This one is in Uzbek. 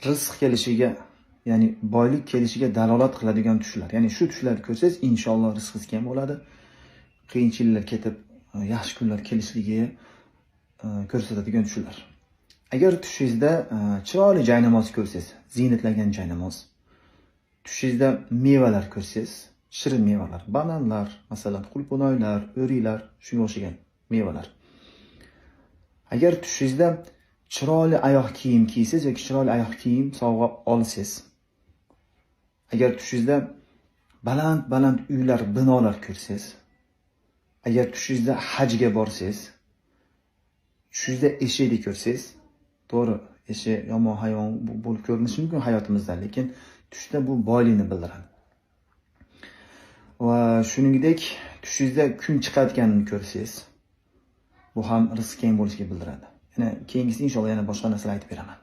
rizq kelishiga, ya'ni boylik kelishiga dalolat qiladigan tushlar. Ya'ni shu tushlarni ko'rsangiz, inshaalloh rizqingiz kam bo'ladi. Qiyinchiliklar ketib, yaxshi kunlar kelishligi ko'rsatadigan tushlar. Agar tushingizda chiroyli joynamoz ko'rsangiz, ziynatlangan joynamoz, tushingizda mevalar ko'rsangiz, shirin mevalar, bananlar, masalan, qulpunoylar, o'riklar, shunga o'xshagan mevalar. Agar tushingizda chiroyli oyoq kiyim kiysangiz yoki chiroyli oyoq kiyim sovg'a olsangiz, agar tushingizda baland uylar, binolar ko'rsangiz, agar tushingizda hajga borsangiz, tushingizda eshakni ko'rsangiz, to'g'ri, eshak yomon hayvon bo'lib ko'rinishi mumkin hayotimizda, lekin tushda bu boylikni bildiradi. Va shuningdek, tushingizda kun chiqayotganini ko'rsangiz, bu ham rizq keng bo'lishiga bildiradi. Yana keyingisida inshaalloh yana boshqa narsalar aytib beraman.